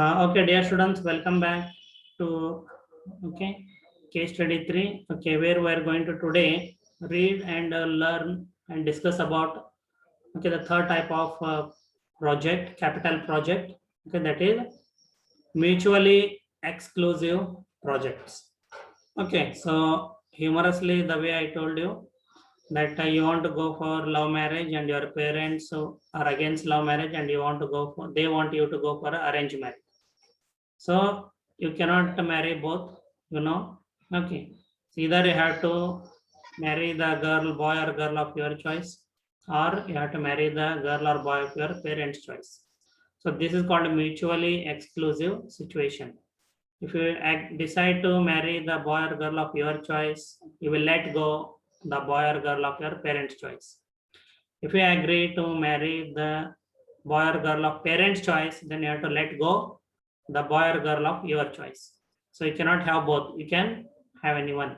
Okay, dear students, welcome back to case study 3. Okay, where we are going to today read and learn and discuss about the third type of project, capital project. Okay, that is mutually exclusive projects. Okay, so humorously, the way I told you that you want to go for love marriage and your parents are against love marriage and they want you to go for arranged marriage. So you cannot marry both, Okay. So either you have to marry the boy or girl of your choice, or you have to marry the girl or boy of your parents' choice. So this is called a mutually exclusive situation. If you decide to marry the boy or girl of your choice, you will let go the boy or girl of your parents' choice. If you agree to marry the boy or girl of parents' choice, then you have to let go the boy or girl of your choice. So you cannot have both. You can have anyone.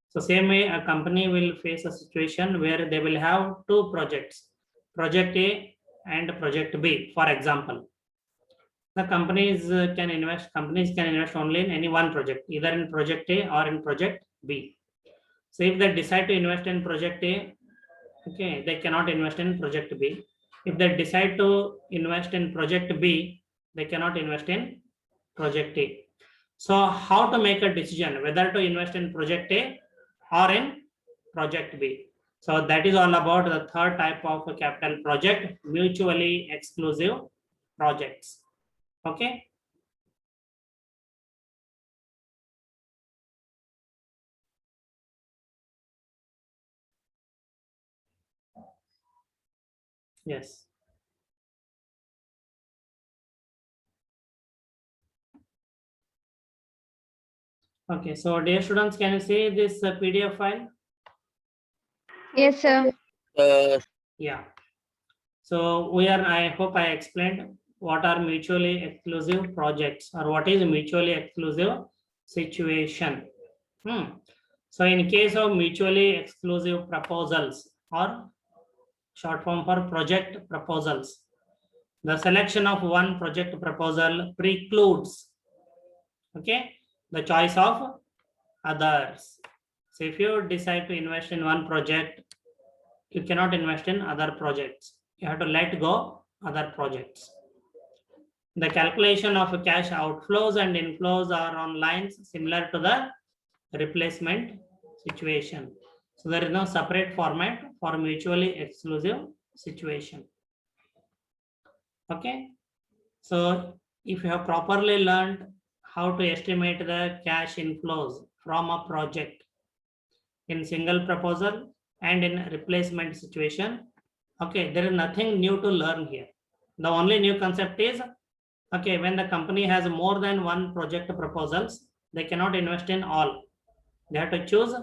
So same way, a company will face a situation where they will have two projects, project A and project B, for example. The companies can invest only in any one project, either in project A or in project B. So if they decide to invest in project A, okay, they cannot invest in project B. If they decide to invest in project B, they cannot invest in project A. So how to make a decision whether to invest in project A or in project B? So that is all about the third type of a capital project, mutually exclusive projects. Okay. Yes. Okay. So dear students, can you see this PDF file? Yes, sir. Yeah. So I hope I explained what are mutually exclusive projects or what is a mutually exclusive situation. So in case of mutually exclusive proposals or short form for project proposals, the selection of one project proposal precludes the choice of others. So if you decide to invest in one project, you cannot invest in other projects. You have to let go other projects. The calculation of cash outflows and inflows are on lines similar to the replacement situation. So there is no separate format for mutually exclusive situation. Okay. So if you have properly learned how to estimate the cash inflows from a project in single proposal and in replacement situation, okay, there is nothing new to learn here. The only new concept is, okay, when the company has more than one project proposals, they cannot invest in all. They have to choose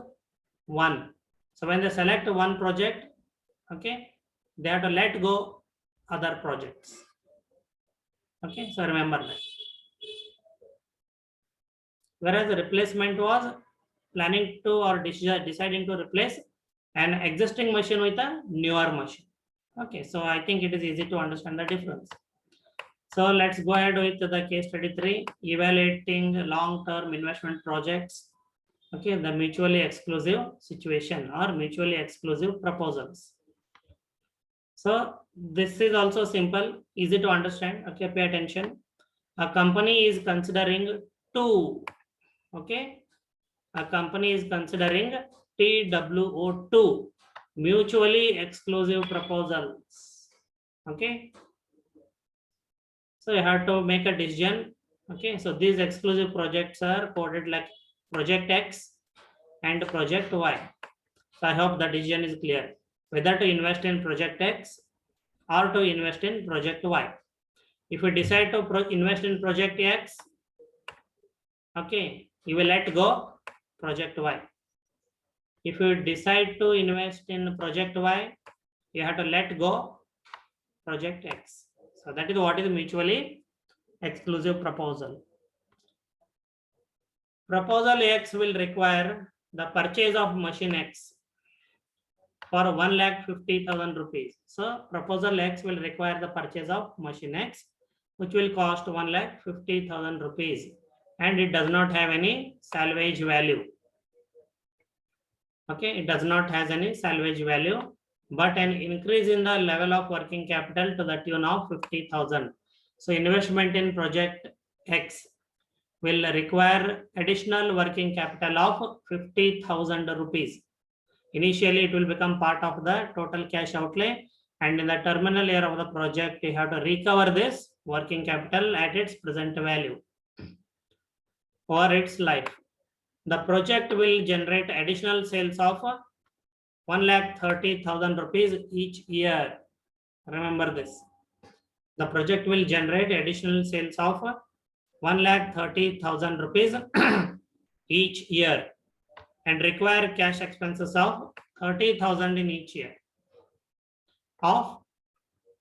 one. So when they select one project, okay, they have to let go other projects. Okay, so remember that. Whereas the replacement was planning to or deciding to replace an existing machine with a newer machine. Okay, so I think it is easy to understand the difference. So let's go ahead with the case study 3, evaluating long-term investment projects. Okay, the mutually exclusive situation or mutually exclusive proposals. So this is also simple, easy to understand. Okay, pay attention. A company is considering two. Okay, a company is considering TWO2, mutually exclusive proposals. Okay. So you have to make a decision. Okay, so these exclusive projects are coded like project X and project Y. So I hope the decision is clear whether to invest in project X or to invest in project Y. If you decide to invest in project X, okay, you will let go project Y. If you decide to invest in project Y, you have to let go project X. So that is what is mutually exclusive proposal. Proposal X will require the purchase of machine X for 1,50,000 rupees. So proposal X will require the purchase of machine X which will cost 1,50,000 rupees, and it does not have any salvage value. Okay, it does not has any salvage value, but an increase in the level of working capital to the tune of 50,000. So investment in project X will require additional working capital of 50,000 rupees. Initially, it will become part of the total cash outlay, and in the terminal year of the project, you have to recover this working capital at its present value or its life. The project will generate additional sales of 1,30,000 rupees each year. Remember this. The project will generate additional sales of 1,30,000 rupees each year and require cash expenses of 30,000 in each year of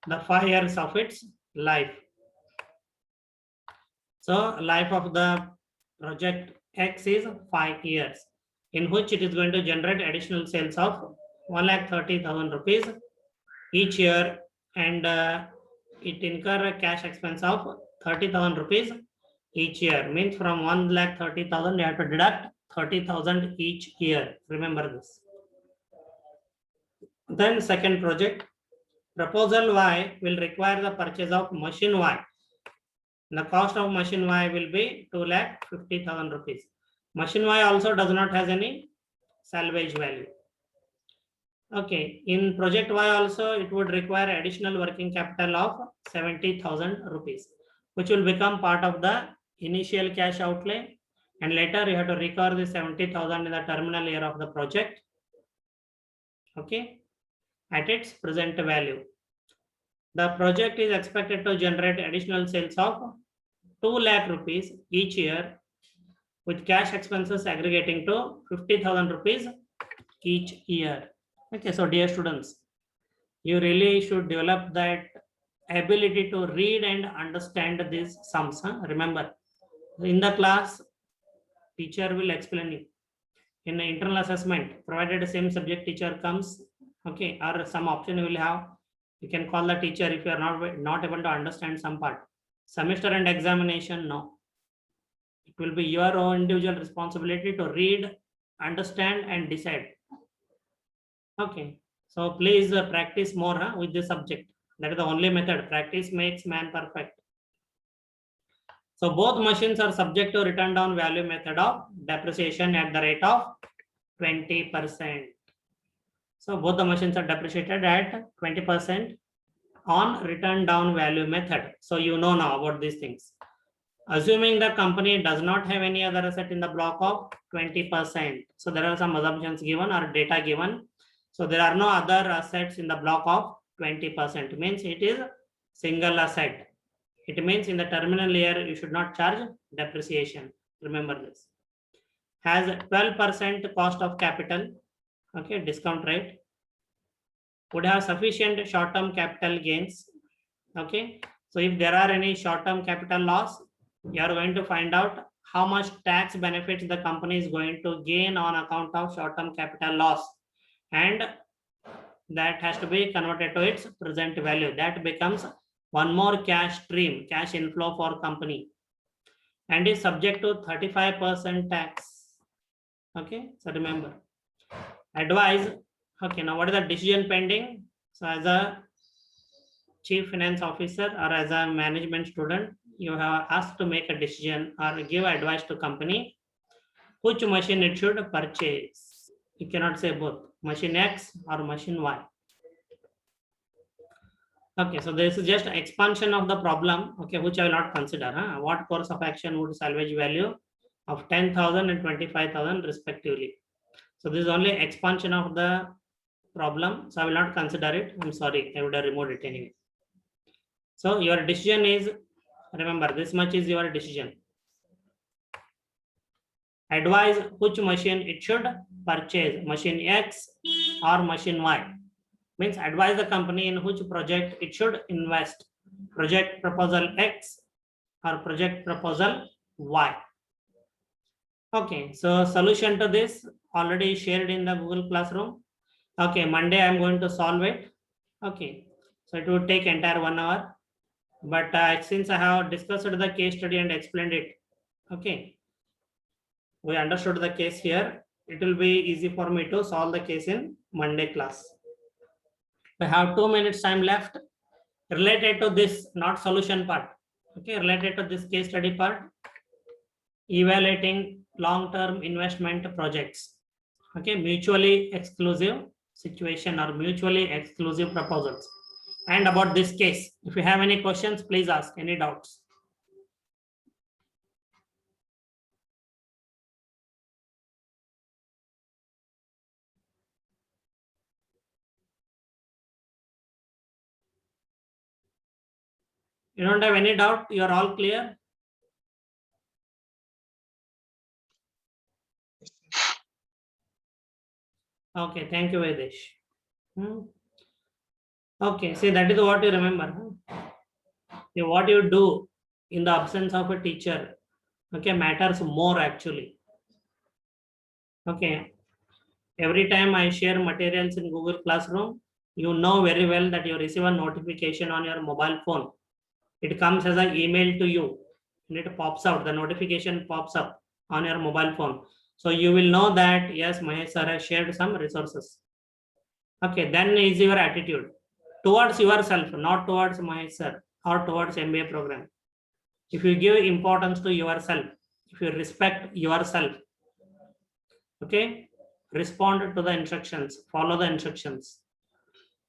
the 5 years of its life. So life of the project X is 5 years, in which it is going to generate additional sales of 1,30,000 rupees each year, and it incur a cash expense of 30,000 rupees each year. Means from 1,30,000 you have to deduct 30,000 each year. Remember this. Then second project, proposal Y will require the purchase of machine Y. The cost of machine Y will be 2,50,000 rupees. Machine Y also does not has any salvage value. Okay, in project Y also it would require additional working capital of 70,000 rupees, which will become part of the initial cash outlay, and later you have to recover the 70,000 in the terminal year of the project. Okay, at its present value. The project is expected to generate additional sales of 2 lakh rupees each year, with cash expenses aggregating to 50,000 rupees each year. Okay, so dear students, you really should develop that ability to read and understand these sums. Remember, in the class, teacher will explain you. In the internal assessment, provided the same subject teacher comes, okay, or some option you will have, you can call the teacher if you are not able to understand some part. Semester and examination, no. It will be your own individual responsibility to read, understand, and decide. Okay, so please practice more with this subject. That is the only method. Practice makes man perfect. So both machines are subject to return down value method of depreciation at the rate of 20%. So both the machines are depreciated at 20% on return down value method. So you know now about these things. Assuming the company does not have any other asset in the block of 20%. So there are some assumptions given or data given. So there are no other assets in the block of 20%. Means it is single asset. It means in the terminal year you should not charge depreciation. Remember this. Has 12% cost of capital. Okay, discount rate. Would have sufficient short-term capital gains. Okay, so if there are any short-term capital loss, you are going to find out how much tax benefits the company is going to gain on account of short-term capital loss, and that has to be converted to its present value. That becomes one more cash stream, cash inflow for company, and is subject to 35% tax. Okay, so remember, advise. Okay, now what is the decision pending? So as a chief finance officer or as a management student, you have asked to make a decision or give advice to company which machine it should purchase. You cannot say both, machine X or machine Y. Okay, so this is just expansion of the problem, okay, which I will not consider. What course of action would salvage value of 10,000 and 25,000 respectively? So this is only expansion of the problem, so I will not consider it. I'm sorry, I would have removed it anyway. So your decision is, remember, this much is your decision. Advise which machine it should purchase, machine X or machine Y. Means advise the company in which project it should invest, project proposal X or project proposal Y. Okay, so solution to this already shared in the Google Classroom. Okay, Monday I am going to solve it. Okay, so it would take entire 1 hour. but since I have discussed the case study and explained it, okay, we understood the case here. It will be easy for me to solve the case in Monday class. We have 2 minutes time left related to this, not solution part. Okay, related to this case study part, evaluating long-term investment projects. Okay, mutually exclusive situation or mutually exclusive proposals. And about this case, if you have any questions, please ask. Any doubts? You don't have any doubt? You are all clear? Okay, thank you, Vedesh. Okay, see, that is what you remember. See, what you do in the absence of a teacher, okay, matters more actually. Okay, every time I share materials in Google Classroom, you know very well that you receive a notification on your mobile phone. It comes as an email to you and it pops out, the notification pops up on your mobile phone. So you will know that yes, Mahesh sir has shared some resources. Okay, then is your attitude towards yourself, not towards Mahesh sir or towards MBA program. If you give importance to yourself, if you respect yourself, okay, respond to the instructions, follow the instructions.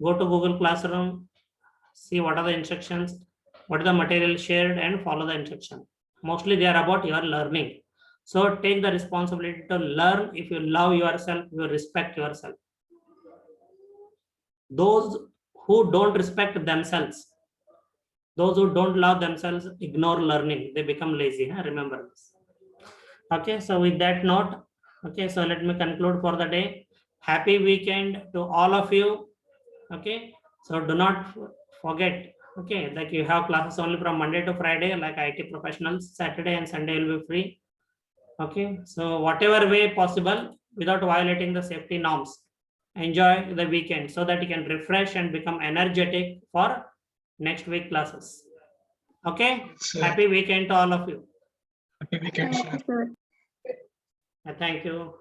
Go to Google Classroom, see what are the instructions, what is the material shared, and follow the instruction. Mostly they are about your learning. So take the responsibility to learn. If you love yourself, you respect yourself. Those who don't respect themselves, those who don't love themselves, ignore learning. They become lazy. Huh? Remember this. Okay, so with that note, okay, so let me conclude for the day. Happy weekend to all of you. Okay, so do not forget, okay, like you have classes only from Monday to Friday, like IT professionals. Saturday and Sunday will be free. Okay, so whatever way possible, without violating the safety norms, enjoy the weekend so that you can refresh and become energetic for next week classes. Okay, Sir, happy weekend to all of you. happy weekend, Thank sir. you, sir. Thank you.